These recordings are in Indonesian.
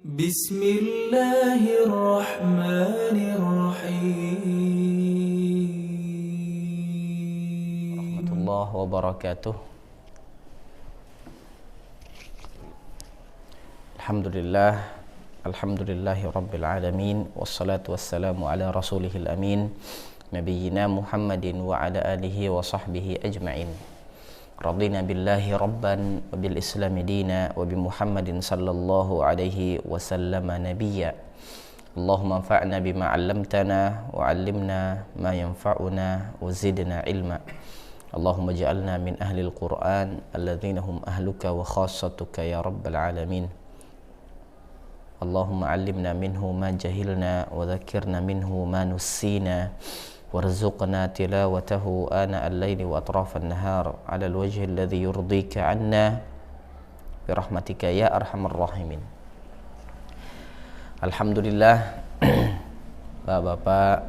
بسم الله الرحمن الرحيم الله وبركاته. Alhamdulillahi Rabbil Alamin. Wassalatu wassalamu ala rasulihil amin, Nabiyyina Muhammadin wa ala alihi wa sahbihi ajma'in. Radina billahi rabban wa bil islami dina wa bi Muhammadin sallallahu alaihi wasallama nabiyya. Allahumma anfa'na bima 'allamtana wa 'allimna ma yanfa'una wa zidna ilma. Allahumma ja'alna min ahlil Qur'an alladzina hum ahluka wa khassatuka ya rabbal alamin. Allahumma 'allimna minhu ma jahilna wa dhakkirna minhu ma nussina warzuqna tilawatahu ana al-laili wa atrafan nahar ala al-wajhi alladhi yurdika 'anna birahmatika ya arhamar rahimin. Alhamdulillah, Bapak,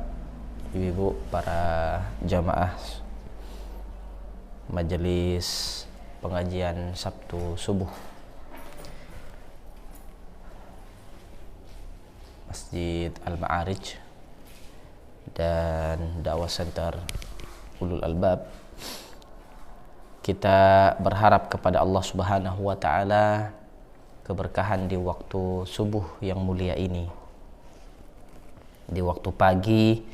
Ibu, para jamaah majelis pengajian Sabtu subuh Masjid Al-Ma'arij dan Dakwah Center Ulul Albab, kita berharap kepada Allah Subhanahu wa taala keberkahan di waktu subuh yang mulia ini, di waktu pagi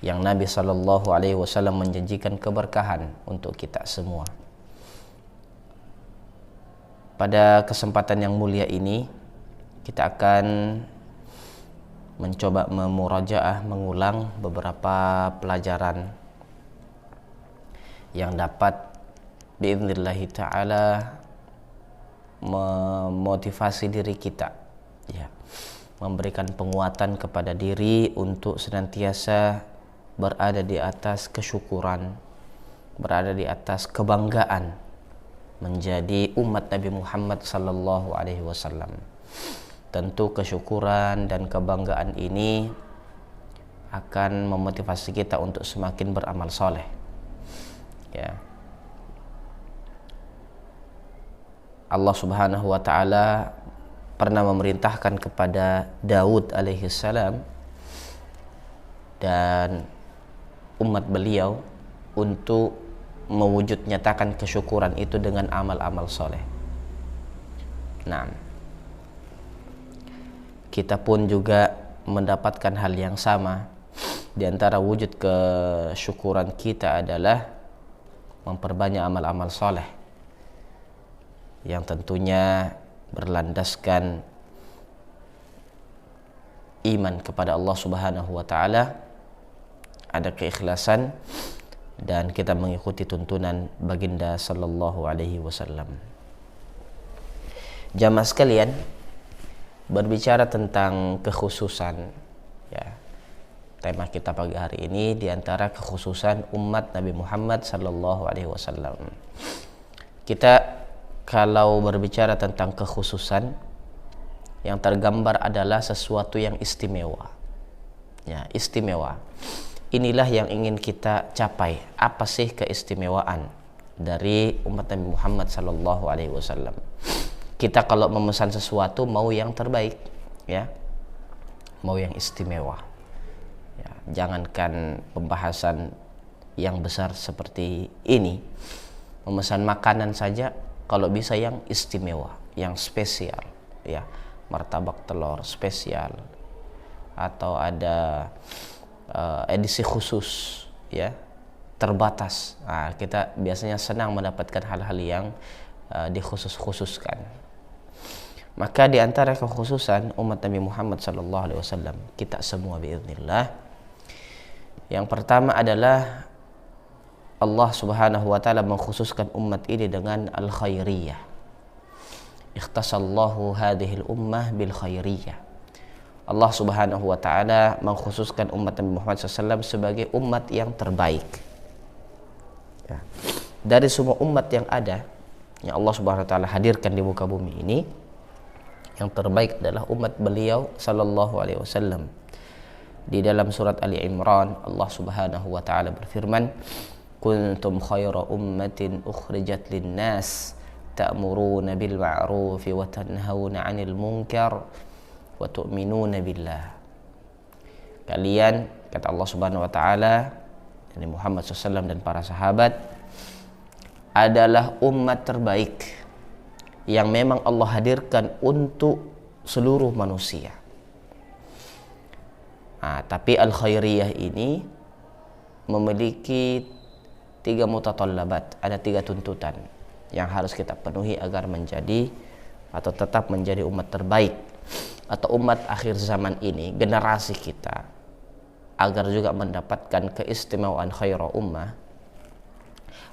yang Nabi sallallahu alaihi wasallam menjanjikan keberkahan untuk kita semua. Pada kesempatan yang mulia ini kita akan mencoba memurajaah, mengulang beberapa pelajaran yang dapat biidznillah ta'ala memotivasi diri kita, ya, memberikan penguatan kepada diri untuk senantiasa berada di atas kesyukuran, berada di atas kebanggaan menjadi umat Nabi Muhammad sallallahu alaihi wasallam. Tentu kesyukuran dan kebanggaan ini akan memotivasi kita untuk semakin beramal soleh, ya. Allah Subhanahu wa taala pernah memerintahkan kepada Daud alaihi salam dan umat beliau untuk mewujud nyatakan kesyukuran itu dengan amal-amal soleh. Nah, kita pun juga mendapatkan hal yang sama. Di antara wujud kesyukuran kita adalah memperbanyak amal-amal soleh yang tentunya berlandaskan iman kepada Allah Subhanahu wa taala, ada keikhlasan, dan kita mengikuti tuntunan baginda sallallahu alaihi wasallam. Jamaah sekalian, berbicara tentang kekhususan, ya, tema kita pagi hari ini diantara kekhususan umat Nabi Muhammad sallallahu alaihi wasallam. Kita kalau berbicara tentang kekhususan, yang tergambar adalah sesuatu yang istimewa, ya, istimewa. Inilah yang ingin kita capai. Apa sih keistimewaan dari umat Nabi Muhammad sallallahu alaihi wasallam? Kita kalau memesan sesuatu mau yang terbaik, ya, mau yang istimewa, ya. Jangankan pembahasan yang besar seperti ini, memesan makanan saja kalau bisa yang istimewa, yang spesial, ya, martabak telur spesial, atau ada edisi khusus, ya, terbatas. Nah, kita biasanya senang mendapatkan hal-hal yang dikhusus-khususkan. Maka di antara kekhususan umat Nabi Muhammad sallallahu alaihi wasallam, kita semua biiznillah, yang pertama adalah Allah Subhanahu wa taala mengkhususkan umat ini dengan al-khairiyah. Ikhtasallahu hadhil ummah bil khairiyah. Allah Subhanahu wa taala mengkhususkan umat Nabi Muhammad SAW sebagai umat yang terbaik, ya. Dari semua umat yang ada, yang Allah Subhanahu wa taala hadirkan di muka bumi ini, yang terbaik adalah umat beliau sallallahu alaihi wasallam. Di dalam surat Ali Imran, Allah Subhanahu wa taala berfirman, kuntum khaira ummatin ukhrijat lin-nas ta'muruna bil ma'rufi wa tanhauna 'anil munkar wa tu'minuna billah. Kalian, kata Allah Subhanahu wa taala, Nabi Muhammad SAW dan para sahabat adalah umat terbaik yang memang Allah hadirkan untuk seluruh manusia. Tapi al-khairiyah ini memiliki 3 mutatallabat, ada 3 tuntutan yang harus kita penuhi agar menjadi atau tetap menjadi umat terbaik atau umat akhir zaman ini, generasi kita, agar juga mendapatkan keistimewaan khairu ummah.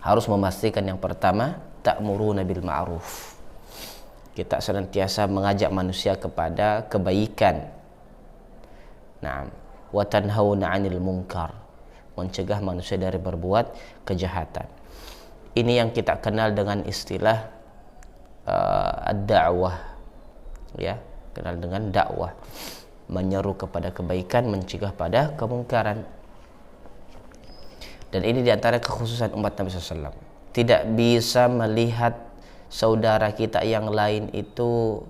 Harus memastikan yang pertama, ta'muruna bil ma'ruf. Kita senantiasa mengajak manusia kepada kebaikan. Nah, wa tanhauna 'anil munkar, mencegah manusia dari berbuat kejahatan. Ini yang kita kenal dengan istilah ad-da'wah, ya, kenal dengan dakwah, menyeru kepada kebaikan, mencegah pada kemungkaran. Dan ini diantara kekhususan umat Nabi SAW. Tidak bisa melihat saudara kita yang lain itu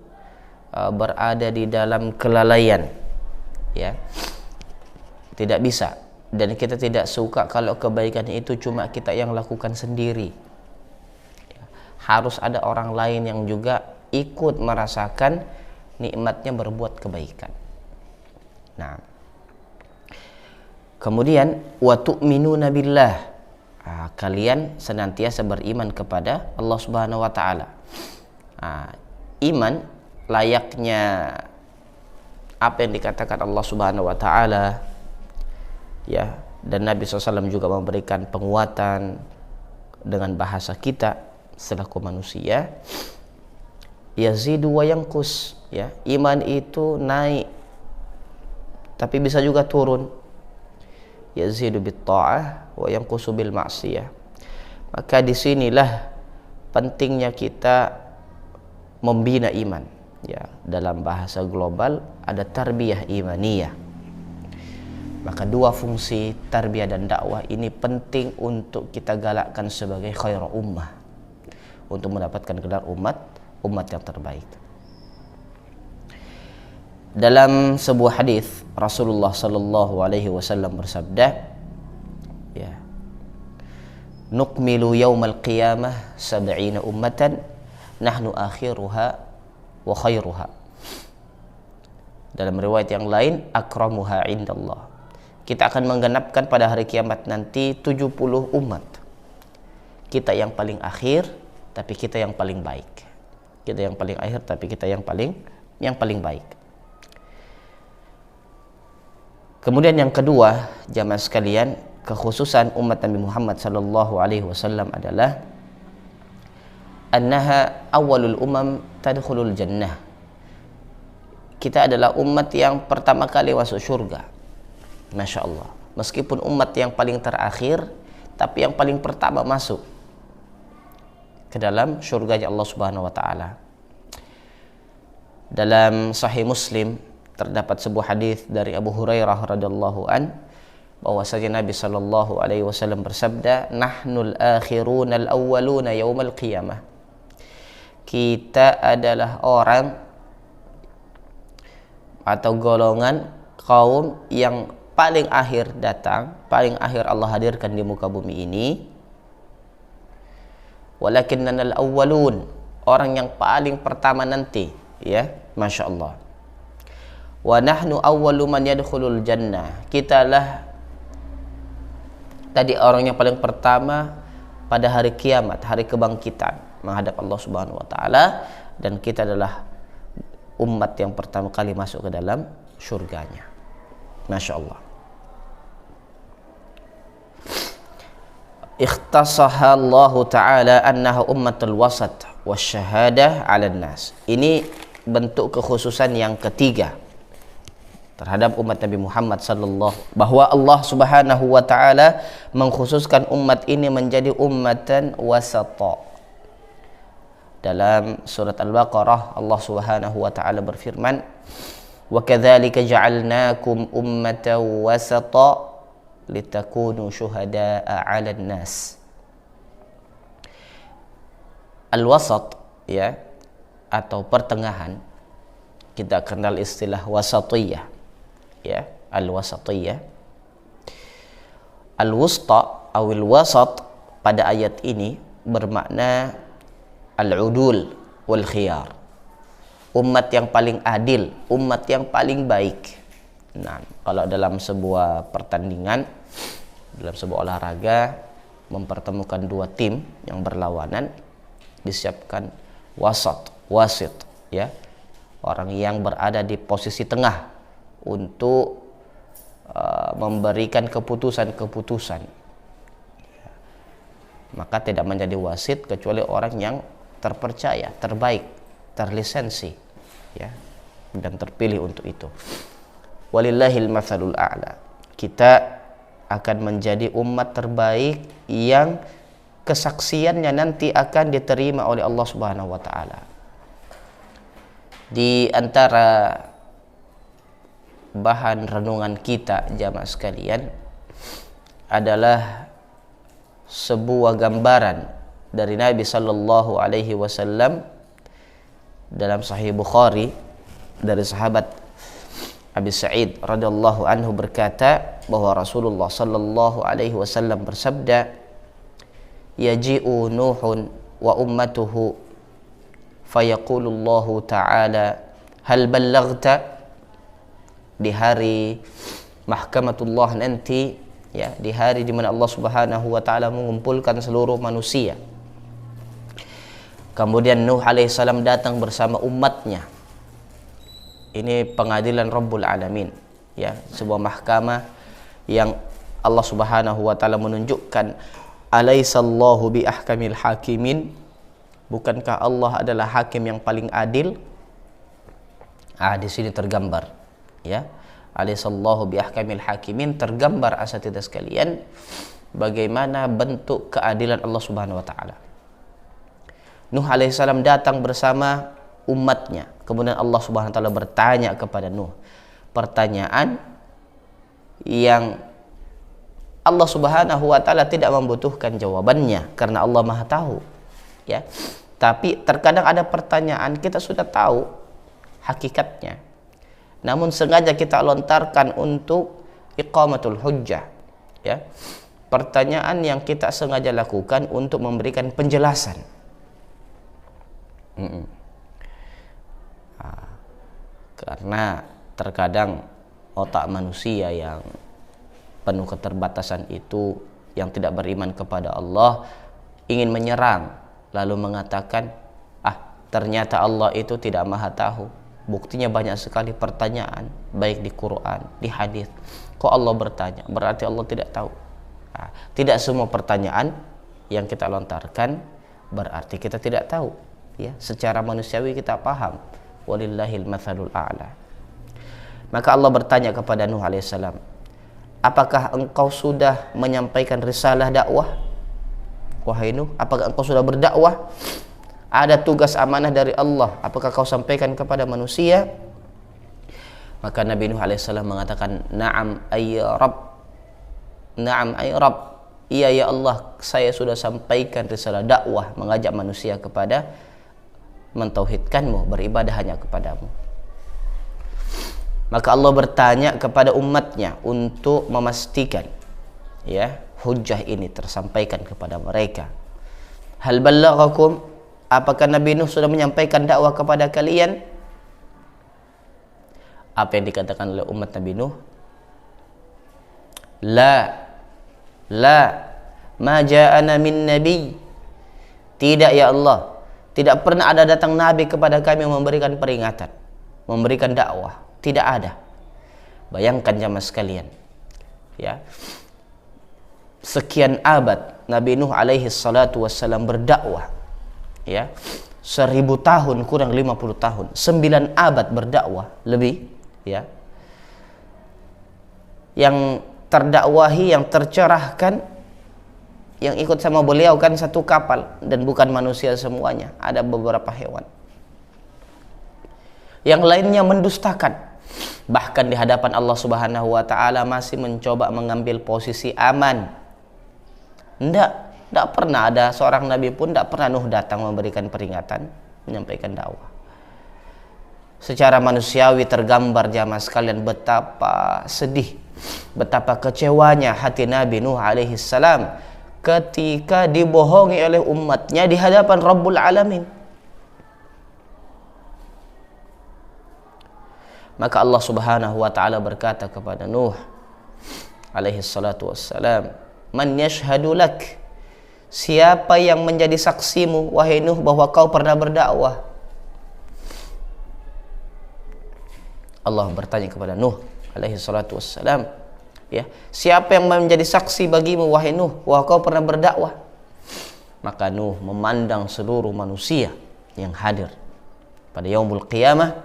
berada di dalam kelalaian, ya, tidak bisa. Dan kita tidak suka kalau kebaikan itu cuma kita yang lakukan sendiri. Harus ada orang lain yang juga ikut merasakan nikmatnya berbuat kebaikan. Nah, kemudian wa tu'minuna billah, kalian senantiasa beriman kepada Allah Subhanahu wa taala. Iman layaknya apa yang dikatakan Allah Subhanahu wa taala, ya, dan Nabi SAW juga memberikan penguatan dengan bahasa kita selaku manusia. Yazidu wa yanqus, ya, iman itu naik tapi bisa juga turun. Yazidu bit ta'ah wa yanqusu bil ma'siyah. Maka disinilah pentingnya kita membina iman, ya. Dalam bahasa global ada tarbiyah imaniyah. Maka 2 fungsi tarbiyah dan dakwah ini penting untuk kita galakkan sebagai khairu ummah, untuk mendapatkan gelar umat yang terbaik. Dalam sebuah hadis Rasulullah sallallahu alaihi wasallam bersabda, ya, nukmilu yaumal qiyamah 70 ummatan nahnu akhiruha wa khairuha. Dalam riwayat yang lain, akramuha indallah. Kita akan menggenapkan pada hari kiamat nanti 70 umat. Kita yang paling akhir, tapi kita yang paling baik. Kita yang paling akhir, tapi kita yang paling baik. Kemudian yang kedua, jamaah sekalian, kekhususan umat Nabi Muhammad sallallahu alaihi wasallam adalah annaha awwalul umam tadkhulul jannah. Kita adalah umat yang pertama kali masuk surga. Masya Allah. Meskipun umat yang paling terakhir, tapi yang paling pertama masuk ke dalam surganya Allah Subhanahu wa taala. Dalam Sahih Muslim terdapat sebuah hadis dari Abu Hurairah radhiyallahu an, bahwasanya Nabi sallallahu alaihi wasallam bersabda, "Nahnul akhiruna al-awwaluna yaumal qiyamah." Kita adalah orang atau golongan kaum yang paling akhir datang, paling akhir Allah hadirkan di muka bumi ini. Walakinnana al-awwalun, orang yang paling pertama nanti, ya, Masya Allah. Wa nahnu awwalu man yadkhulul jannah. Kitalah tadi orang yang paling pertama pada hari kiamat, hari kebangkitan menghadap Allah Subhanahu wa taala, dan kita adalah umat yang pertama kali masuk ke dalam surganya. Masya Allah. Ikhtasaha Allah Ta'ala annaha ummatul wasat wasyahadah 'alan nas. Ini bentuk kekhususan yang ketiga terhadap umat Nabi Muhammad sallallahu, bahwa Allah Subhanahu wa taala mengkhususkan umat ini menjadi ummatan wasata. Dalam surat Al-Baqarah Allah Subhanahu wa taala berfirman, "Wa kadzalika ja'alnakum ummatan wasata litakunu syuhada'a 'alan nas." Al-wasat, ya, atau pertengahan. kita kenal istilah wasatiyah, ya, al-wasatiyah. Al-wusta awil wasat pada ayat ini bermakna al-udul wal khiyar, umat yang paling adil, umat yang paling baik. Nah, kalau dalam sebuah pertandingan, dalam sebuah olahraga mempertemukan dua tim yang berlawanan, disiapkan wasit, ya, orang yang berada di posisi tengah untuk memberikan keputusan-keputusan. Maka tidak menjadi wasit kecuali orang yang terpercaya, terbaik, terlisensi, ya, dan terpilih untuk itu. Walillahil matsalul a'la. Kita akan menjadi umat terbaik yang kesaksiannya nanti akan diterima oleh Allah Subhanahu wa taala. Di antara bahan renungan kita jamaah sekalian adalah sebuah gambaran dari Nabi sallallahu alaihi wasallam dalam Sahih Bukhari dari sahabat Abi Sa'id radhiyallahu anhu berkata bahwa Rasulullah sallallahu alaihi wasallam bersabda, yaji'u Nuhun wa ummatuhu fayaqulullahu ta'ala hal ballaghta. Di hari mahkamatullah nanti, ya, di hari di mana Allah Subhanahu wa taala mengumpulkan seluruh manusia, kemudian Nuh alaihissalam datang bersama umatnya. Ini pengadilan Rabbul Alamin, ya, sebuah mahkamah yang Allah Subhanahu wa taala menunjukkan alaisallahu bi ahkamil hakimin, bukankah Allah adalah hakim yang paling adil? Di sini tergambar, ya, alaisallahu bi ahkamil hakimin, tergambar asatidzah sekalian bagaimana bentuk keadilan Allah Subhanahu wa taala. Nuh alaihissalam datang bersama umatnya. Kemudian Allah Subhanahu wa taala bertanya kepada Nuh pertanyaan yang Allah Subhanahu wa taala tidak membutuhkan jawabannya karena Allah Maha tahu, ya. Tapi terkadang ada pertanyaan kita sudah tahu hakikatnya, namun sengaja kita lontarkan untuk iqamatul hujjah, ya. Pertanyaan yang kita sengaja lakukan untuk memberikan penjelasan. Karena terkadang otak manusia yang penuh keterbatasan itu, yang tidak beriman kepada Allah, ingin menyerang lalu mengatakan, ternyata Allah itu tidak Maha tahu. Buktinya banyak sekali pertanyaan baik di Quran, di hadis. Kok Allah bertanya? Berarti Allah tidak tahu. Tidak semua pertanyaan yang kita lontarkan berarti kita tidak tahu, ya. Secara manusiawi kita paham. Walillahil matsalul a'la. Maka Allah bertanya kepada Nuh alaihissalam, apakah engkau sudah menyampaikan risalah dakwah? Wahai Nuh, apakah engkau sudah berdakwah? Ada tugas amanah dari Allah, apakah kau sampaikan kepada manusia? Maka Nabi Nuh alaihissalam mengatakan, na'am ay Rabb, na'am ay Rabb, iya ya Allah, saya sudah sampaikan risalah dakwah, mengajak manusia kepada mentauhidkanmu, beribadah hanya kepadamu. Maka Allah bertanya kepada umatnya untuk memastikan, ya, hujjah ini tersampaikan kepada mereka. Hal ballaghakum, apakah Nabi Nuh sudah menyampaikan dakwah kepada kalian? Apa yang dikatakan oleh umat Nabi Nuh? La ma ja'ana min nabi. Tidak ya Allah, tidak pernah ada datang nabi kepada kami yang memberikan peringatan, memberikan dakwah. Tidak ada. Bayangkan jamaah sekalian, ya, sekian abad Nabi Nuh alaihi salatu wassalam berdakwah, ya, 1000 tahun kurang 50 tahun, 9 abad berdakwah lebih, ya. Yang terdakwahi, yang tercerahkan, yang ikut sama beliau kan satu kapal, dan bukan manusia semuanya, ada beberapa hewan. Yang lainnya mendustakan, bahkan di hadapan Allah Subhanahu wa taala masih mencoba mengambil posisi aman. Tidak pernah ada seorang nabi pun, tidak pernah Nuh datang memberikan peringatan, menyampaikan dakwah. secara manusiawi tergambar jamaah sekalian betapa sedih, betapa kecewanya hati Nabi Nuh alaihi salam ketika dibohongi oleh umatnya di hadapan Rabbul Alamin. Maka Allah Subhanahu wa taala berkata kepada Nuh alaihi salatu wassalam, "Man yashhadu lak?" Siapa yang menjadi saksimu wahai Nuh bahwa kau pernah berdakwah? Allah bertanya kepada Nuh alaihi salatu wassalam, ya, siapa yang menjadi saksi bagimu wahai Nuh bahwa kau pernah berdakwah? Maka Nuh memandang seluruh manusia yang hadir pada yaumul qiyamah,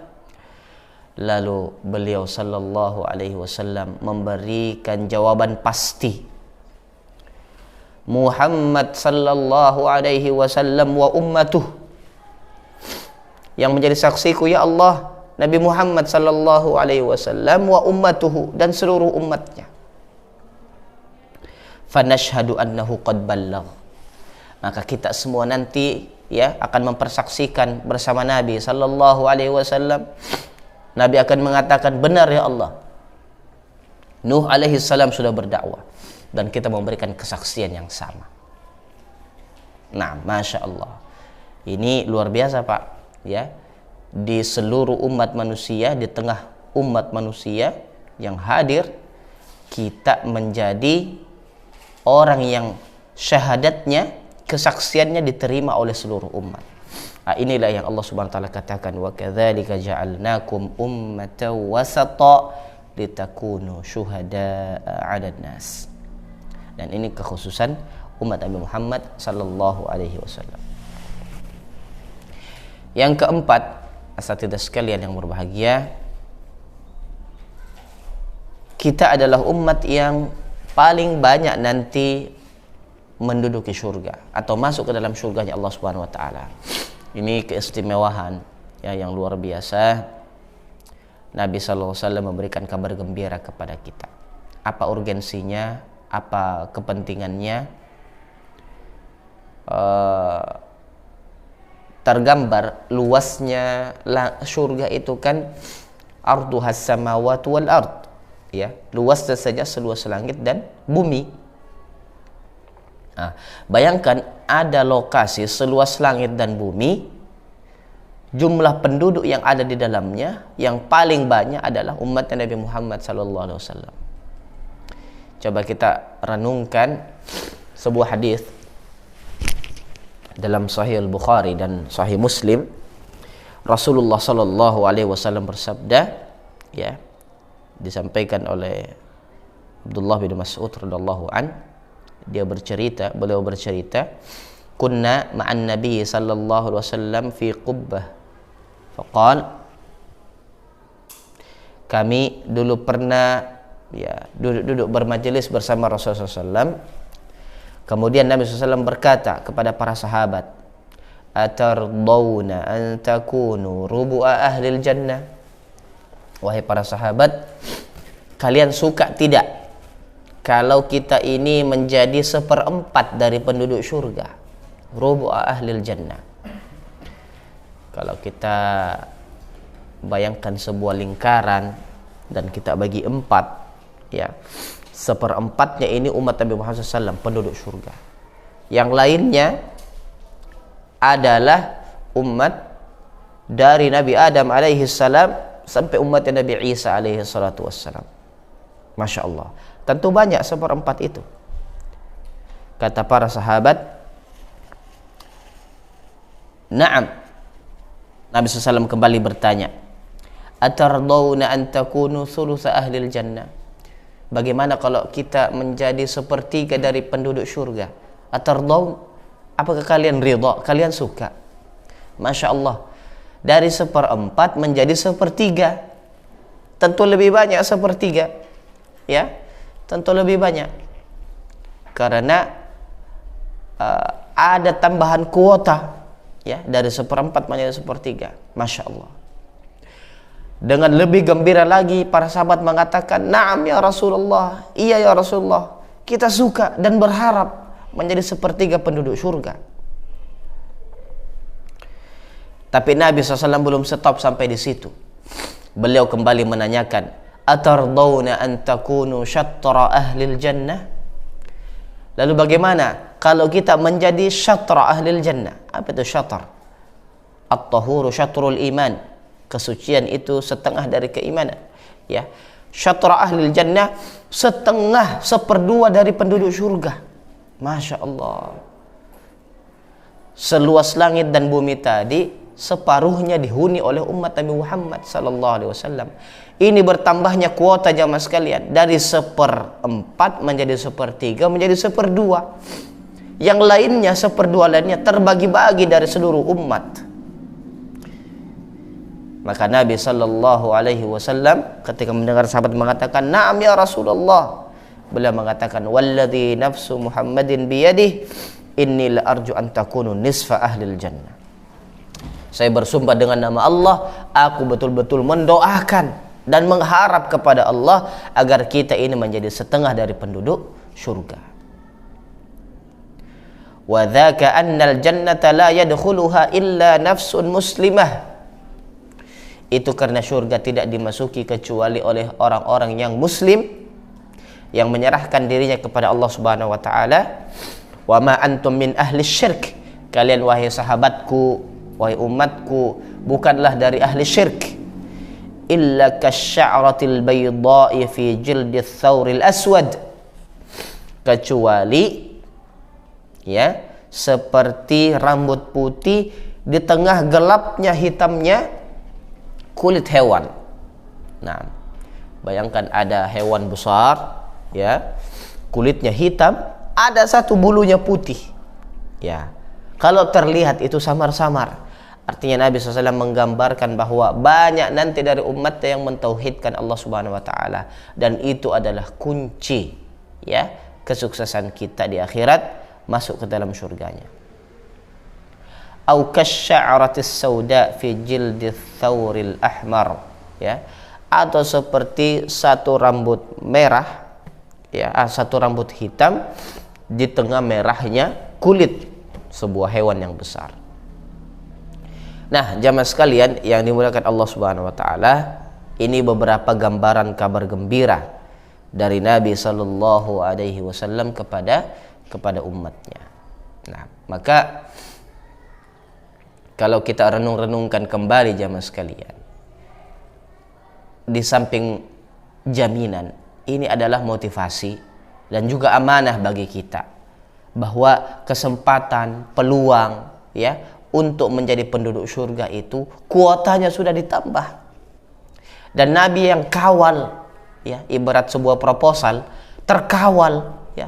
lalu beliau sallallahu alaihi wasallam memberikan jawaban pasti. Muhammad sallallahu alaihi wasallam wa ummatuh, yang menjadi saksiku ya Allah Nabi Muhammad sallallahu alaihi wasallam wa ummatuhu, dan seluruh umatnya. Fanashhadu annahu qad ballagh. Maka kita semua nanti ya akan mempersaksikan bersama Nabi sallallahu alaihi wasallam. Nabi akan mengatakan, benar ya Allah, Nuh alaihi salam sudah berdakwah, dan kita memberikan kesaksian yang sama. Nah, Masya Allah, ini luar biasa Pak, ya, di seluruh umat manusia, di tengah umat manusia yang hadir, kita menjadi orang yang syahadatnya, kesaksiannya diterima oleh seluruh umat. Nah, inilah yang Allah Subhanahu wa taala katakan, wa kadzalika ja'alnakum ummatan wasata litakunu syuhada'a 'alan nas. Dan ini kekhususan umat Nabi Muhammad sallallahu alaihi wasallam. Yang keempat, asatidzah sekalian yang berbahagia, kita adalah umat yang paling banyak nanti menduduki surga atau masuk ke dalam surganya Allah Subhanahu wa taala. Ini keistimewaan ya yang luar biasa. Nabi sallallahu alaihi wasallam memberikan kabar gembira kepada kita. Apa urgensinya? Apa kepentingannya? Tergambar luasnya surga itu kan arduhas samawati wal ard, ya, luasnya saja seluas langit dan bumi. Nah, bayangkan ada lokasi seluas langit dan bumi, jumlah penduduk yang ada di dalamnya yang paling banyak adalah umat Nabi Muhammad sallallahu alaihi wasallam. Coba kita renungkan sebuah hadis dalam Sahih Al-Bukhari dan Sahih Muslim. Rasulullah sallallahu alaihi wasallam bersabda, ya, disampaikan oleh Abdullah bin Mas'ud radhiyallahu an, beliau bercerita, kunna ma'an nabi sallallahu alaihi wasallam fi qubbah, faqal, kami dulu pernah ya duduk bermajelis bersama Rasulullah SAW. Kemudian Nabi SAW berkata kepada para sahabat, atardawna an takunu rubu'a ahlil jannah, wahai para sahabat, kalian suka tidak kalau kita ini menjadi 1/4 dari penduduk surga, rubu'a ahlil jannah. Kalau kita bayangkan sebuah lingkaran dan kita bagi 4, ya, 1/4-nya ini umat Nabi Muhammad SAW, penduduk surga. Yang lainnya adalah umat dari Nabi Adam alaihi salam sampai umat Nabi Isa alaihi salatu wassalam. Masya Allah, tentu banyak 1/4 itu. Kata para sahabat, na'am. Nabi SAW kembali bertanya, atardawna an takunu thulutsa ahlil jannah. Bagaimana kalau kita menjadi 1/3 dari penduduk surga? Atardawn, apakah kalian ridha? Kalian suka? Masya Allah, dari 1/4 menjadi 1/3, tentu lebih banyak 1/3, ya, tentu lebih banyak, karena ada tambahan kuota, ya, dari 1/4 menjadi 1/3. Masya Allah. Dengan lebih gembira lagi para sahabat mengatakan, na'am ya Rasulullah, iya ya Rasulullah, kita suka dan berharap menjadi 1/3 penduduk surga. Tapi Nabi SAW belum stop sampai di situ. beliau kembali menanyakan, atardawna an takunu syatra ahlil jannah? Lalu bagaimana kalau kita menjadi syatra ahlil jannah? Apa itu syatr? At-tahuru syatrul iman. Kesucian itu setengah dari keimanan. Ya, syatra ahlil jannah, setengah, seperdua dari penduduk surga. Masya Allah. Seluas langit dan bumi tadi, separuhnya dihuni oleh umat Nabi Muhammad sallallahu alaihi wasallam. Ini bertambahnya kuota jamaah sekalian dari 1/4 menjadi 1/3 menjadi 1/2. Yang lainnya 1/2 lainnya terbagi-bagi dari seluruh umat. Maka Nabi sallallahu alaihi wasallam ketika mendengar sahabat mengatakan, "Na'am ya Rasulullah." Beliau mengatakan, "Walladzi nafsu Muhammadin biyadihi, inni la arju an takunu nisfa ahlil jannah." Saya bersumpah dengan nama Allah, aku betul-betul mendoakan dan mengharap kepada Allah agar kita ini menjadi setengah dari penduduk surga. Wa dzaka annal jannata la yadkhuluha illa nafsun muslimah. Itu karena surga tidak dimasuki kecuali oleh orang-orang yang muslim, yang menyerahkan dirinya kepada Allah Subhanahu wa taala. Wa ma antum min ahli syirk. Kalian wahai sahabatku, wahai umatku, bukanlah dari ahli syirk. Illa kasya'ratil bayda'i fi jildith thawril aswad. Kecuali ya, seperti rambut putih di tengah gelapnya hitamnya kulit hewan. Nah, bayangkan ada hewan besar ya, kulitnya hitam, ada satu bulunya putih. Ya, kalau terlihat itu samar-samar, artinya Nabi SAW menggambarkan bahwa banyak nanti dari umatnya yang mentauhidkan Allah Subhanahu wa taala, dan itu adalah kunci ya kesuksesan kita di akhirat, masuk ke dalam surganya. Au kasya'ratis sauda fi jildith thawril ahmar, ya, atau seperti satu rambut merah ya, satu rambut hitam di tengah merahnya kulit sebuah hewan yang besar. Nah, jamaah sekalian yang dimuliakan Allah Subhanahu wa taala, ini beberapa gambaran kabar gembira dari Nabi sallallahu alaihi wasallam kepada umatnya. Nah, maka kalau kita renung-renungkan kembali jamaah sekalian, di samping jaminan, ini adalah motivasi dan juga amanah bagi kita bahwa kesempatan, peluang ya untuk menjadi penduduk surga itu kuotanya sudah ditambah. Dan Nabi yang kawal ya, ibarat sebuah proposal, terkawal ya,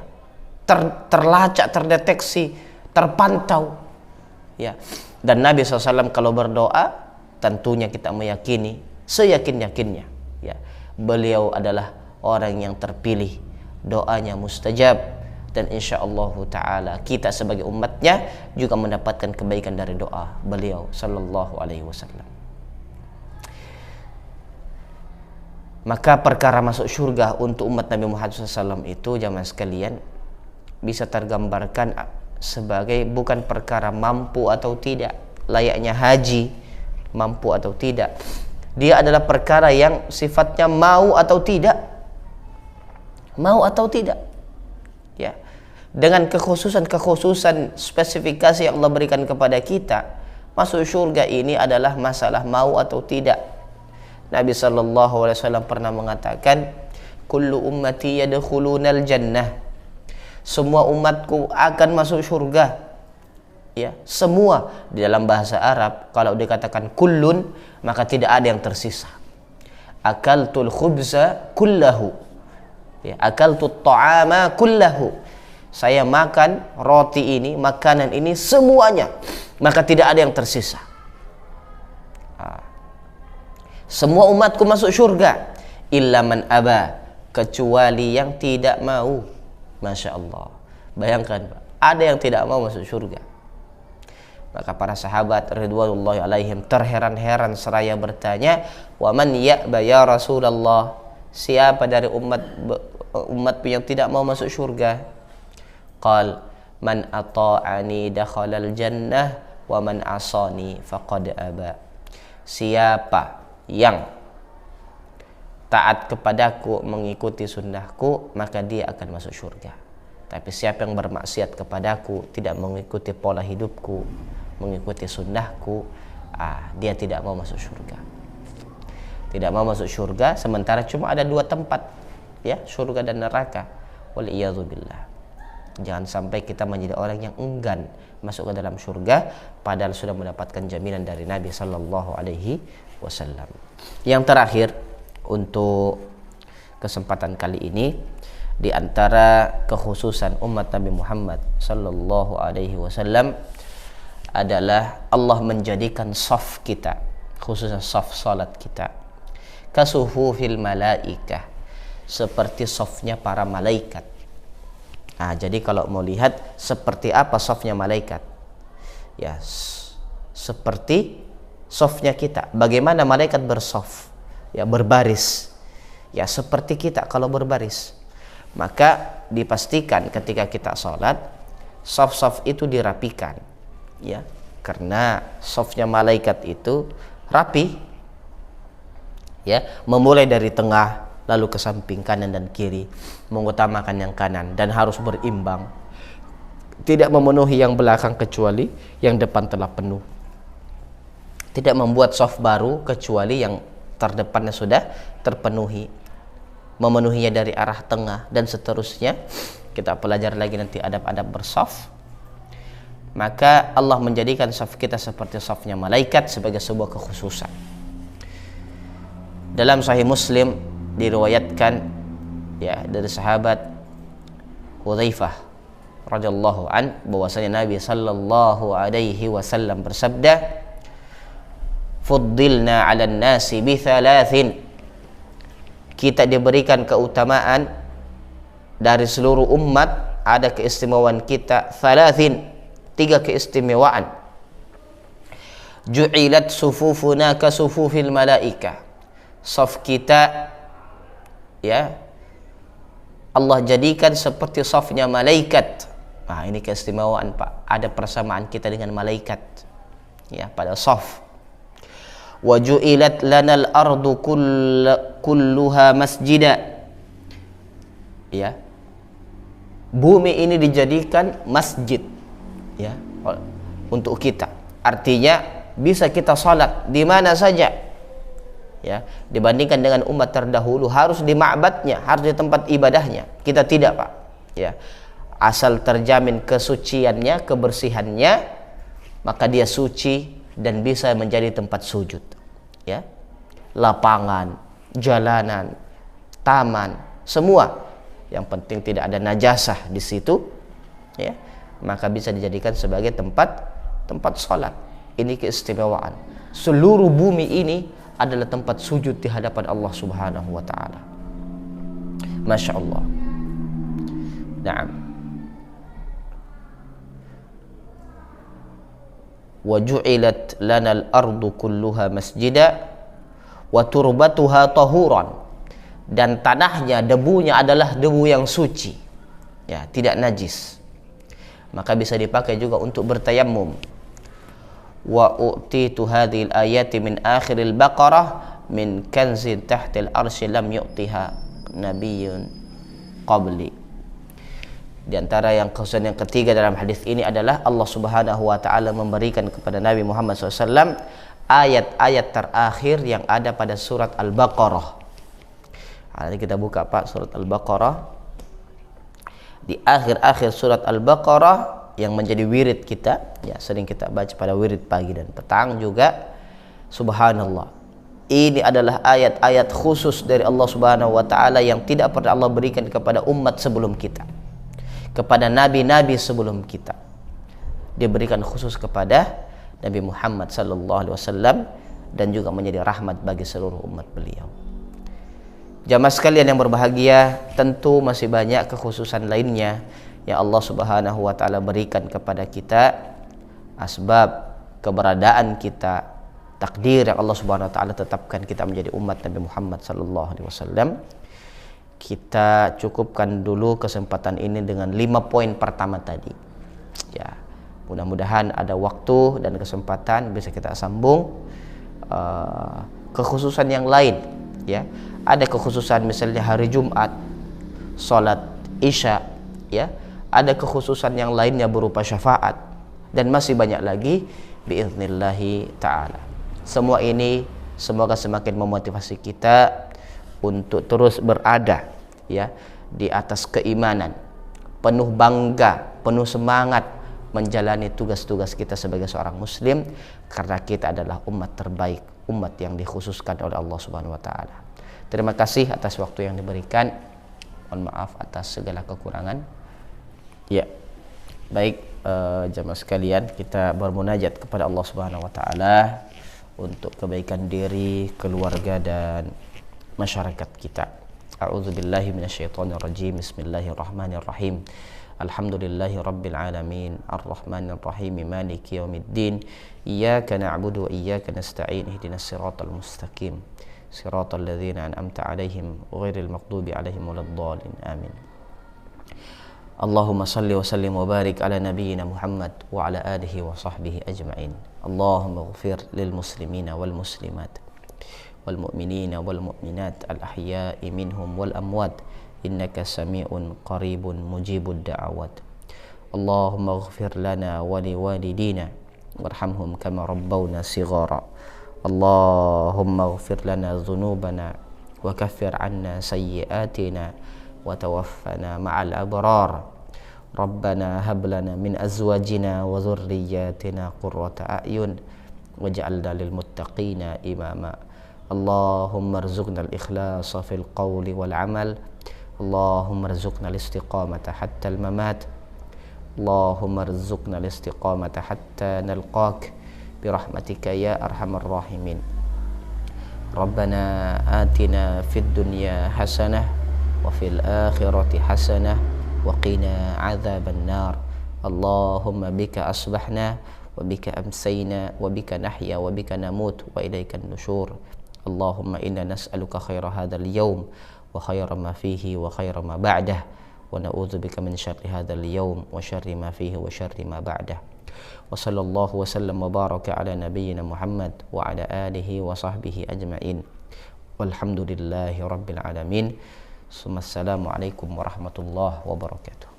terlacak, terdeteksi, terpantau ya. Dan Nabi SAW kalau berdoa, tentunya kita meyakini seyakin-yakinnya ya, beliau adalah orang yang terpilih, doanya mustajab, dan insyaallah taala kita sebagai umatnya juga mendapatkan kebaikan dari doa beliau sallallahu alaihi wasallam. Maka perkara masuk surga untuk umat Nabi Muhammad SAW itu jamaah sekalian bisa tergambarkan sebagai bukan perkara mampu atau tidak, layaknya haji mampu atau tidak. Dia adalah perkara yang sifatnya mau atau tidak, mau atau tidak ya, dengan kekhususan spesifikasi yang Allah berikan kepada kita. Masuk surga ini adalah masalah mau atau tidak. Nabi SAW pernah mengatakan, kullu ummati yadkhulunal jannah, semua umatku akan masuk surga ya, semua. Di dalam bahasa Arab kalau dikatakan kullun, maka tidak ada yang tersisa. Akaltul khubza kullahu ya, akaltut ta'ama kullahu, saya makan roti ini, makanan ini semuanya, maka tidak ada yang tersisa. Semua umatku masuk surga, illa man aba, kecuali yang tidak mau. Masya Allah, bayangkan Pak, ada yang tidak mau masuk surga. Maka para sahabat ridwanullahi alaihim terheran-heran seraya bertanya, wa man ya'ba ya Rasulullah, siapa dari umat yang tidak mau masuk surga? Qal man ata'ani dakhalal jannah wa man asani faqad aba. Siapa yang taat kepadaku, mengikuti sunnahku, maka dia akan masuk surga. Tapi siapa yang bermaksiat kepadaku, tidak mengikuti pola hidupku, mengikuti sunnahku, dia tidak mau masuk surga. Tidak mau masuk surga, sementara cuma ada dua tempat, ya, surga dan neraka. Waliyadzubillah. Jangan sampai kita menjadi orang yang enggan masuk ke dalam surga, padahal sudah mendapatkan jaminan dari Nabi Sallallahu Alaihi Wasallam. Yang terakhir untuk kesempatan kali ini, di antara kekhususan umat Nabi Muhammad Sallallahu Alaihi Wasallam adalah Allah menjadikan saf kita, khususnya saf salat kita, kasuhufil malaikah, seperti safnya para malaikat. Jadi kalau mau lihat seperti apa safnya malaikat, ya seperti safnya kita. Bagaimana malaikat bersaf, ya berbaris, ya seperti kita kalau berbaris. Maka dipastikan ketika kita sholat, saf-saf itu dirapikan, ya, karena safnya malaikat itu rapi, ya, memulai dari tengah lalu ke samping kanan dan kiri, mengutamakan yang kanan dan harus berimbang, tidak memenuhi yang belakang kecuali yang depan telah penuh, tidak membuat saf baru kecuali yang terdepannya sudah terpenuhi, memenuhinya dari arah tengah dan seterusnya. Kita pelajari lagi nanti adab-adab bersaf. Maka Allah menjadikan saf kita seperti safnya malaikat sebagai sebuah kekhususan. Dalam Sahih Muslim diriwayatkan, ya, dari sahabat Hudzaifah radhiyallahu an, bahwasanya Nabi sallallahu alaihi wasallam bersabda, "Fuddilna 'alan nasi bi thalathin." Kita diberikan keutamaan dari seluruh umat, ada keistimewaan kita, thalathin, 3 keistimewaan. Ju'ilat sufufuna ka sufufil malaikah. Saf kita, ya, Allah jadikan seperti safnya malaikat. Ini keistimewaan, Pak. Ada persamaan kita dengan malaikat, ya, pada saf. Wa ju'ilat lanal ardu kulluha masjida. Ya. Bumi ini dijadikan masjid, ya, untuk kita. Artinya bisa kita salat di mana saja. Ya, dibandingkan dengan umat terdahulu harus di ma'badnya, harus di tempat ibadahnya. Kita tidak, Pak. Ya. Asal terjamin kesuciannya, kebersihannya, maka dia suci dan bisa menjadi tempat sujud. Ya. Lapangan, jalanan, taman, semua yang penting tidak ada najasah di situ, ya, maka bisa dijadikan sebagai tempat salat. Ini keistimewaan. Seluruh bumi ini adalah tempat sujud di hadapan Allah Subhanahu wa taala. Masya Allah. Naam. Wa ju'ilat lana al-ardu kulluha masjida wa turbatuha tahuran. Dan tanahnya, debunya adalah debu yang suci, ya, tidak najis. Maka bisa dipakai juga untuk bertayammum. Wa u'titu hadhil ayati min akhiril baqarah min kanzin tahtil arsy lam yu'tiha nabiyyun qabli. Di antara yang khususan yang ketiga dalam hadis ini adalah Allah Subhanahu wa taala memberikan kepada Nabi Muhammad SAW ayat-ayat terakhir yang ada pada surat Al-Baqarah. Nanti kita buka, Pak, surat Al-Baqarah. Di akhir-akhir surat Al-Baqarah yang menjadi wirid kita, ya, sering kita baca pada wirid pagi dan petang juga. Subhanallah, ini adalah ayat-ayat khusus dari Allah Subhanahu wa taala yang tidak pernah Allah berikan kepada umat sebelum kita, kepada nabi-nabi sebelum kita. Dia berikan khusus kepada Nabi Muhammad sallallahu alaihi wasallam dan juga menjadi rahmat bagi seluruh umat beliau. Jamaah sekalian yang berbahagia, tentu masih banyak kekhususan lainnya yang Allah Subhanahu wa taala berikan kepada kita, asbab keberadaan kita, takdir yang Allah Subhanahu wa taala tetapkan kita menjadi umat Nabi Muhammad sallallahu alaihi wasallam. Kita cukupkan dulu kesempatan ini dengan 5 poin pertama tadi. Ya, mudah-mudahan ada waktu dan kesempatan bisa kita sambung kekhususan yang lain, ya. Ada kekhususan misalnya hari Jumat, salat Isya, ya. Ada kekhususan yang lainnya berupa syafaat dan masih banyak lagi biiznillahi taala. Semua ini semoga semakin memotivasi kita untuk terus berada, ya, di atas keimanan, penuh bangga, penuh semangat menjalani tugas-tugas kita sebagai seorang muslim, karena kita adalah umat terbaik, umat yang dikhususkan oleh Allah Subhanahu wa taala. Terima kasih atas waktu yang diberikan. Mohon maaf atas segala kekurangan. Ya. Baik, jamaah sekalian, kita bermunajat kepada Allah Subhanahu wa taala untuk kebaikan diri, keluarga dan masyarakat kita. A'udzubillahi minasyaitonirrajim. Bismillahirrahmanirrahim. Alhamdulillahi rabbil alamin, arrahmanir rahim, maliki yaumiddin. Iyyaka na'budu wa iyyaka nasta'in. Ihdinas siratal mustaqim. Siratal ladzina an'amta 'alaihim ghairil maghdubi 'alaihim waladdallin. Amin. Allahumma salli wa sallim wa barik ala nabiyyina Muhammad wa ala alihi wa sahbihi ajma'in. Allahumma ighfir lil muslimina wal muslimat wal mu'minina wal mu'minat al ahya'i minhum wal amwat innaka sami'un qaribun mujibud da'awat. Allahumma ighfir lana wa liwalidina warhamhum kama rabbawna shighara. Allahumma ighfir lana dhunubana wa kaffir 'anna sayyi'atina wa tawaffana ma'al abrar. Rabbana hab lana min azwajina wa dhurriyyatina qurrata a'yun waj'alna lil muttaqina imama. Allahumma arzuqna al-ikhlasa fil qawli wal 'amal. Allahumma arzuqna al-istiqamata hatta al-mamat. Allahumma arzuqna al-istiqamata hatta nalqak birahmatika ya arhamar rahimin. Rabbana atina fid dunya hasanah wa fil akhirati hasanah wa qina adzaban nar. Allahumma bika asbahna wa bika amsayna wa bika nahya wa bika namut wa ilaikan nusyur. Allahumma inna nas'aluka khaira hadzal yawm wa khaira ma fihi wa khaira ma ba'dah wa na'udzubika min syarri hadzal yawm wa syarri ma fihi wa syarri ma ba'dah. Wa sallallahu wa sallam wa baraka ala nabiyyina Muhammad wa ala alihi wa sahbihi ajma'in. Walhamdulillahi rabbil alamin. Assalamualaikum warahmatullahi wabarakatuh.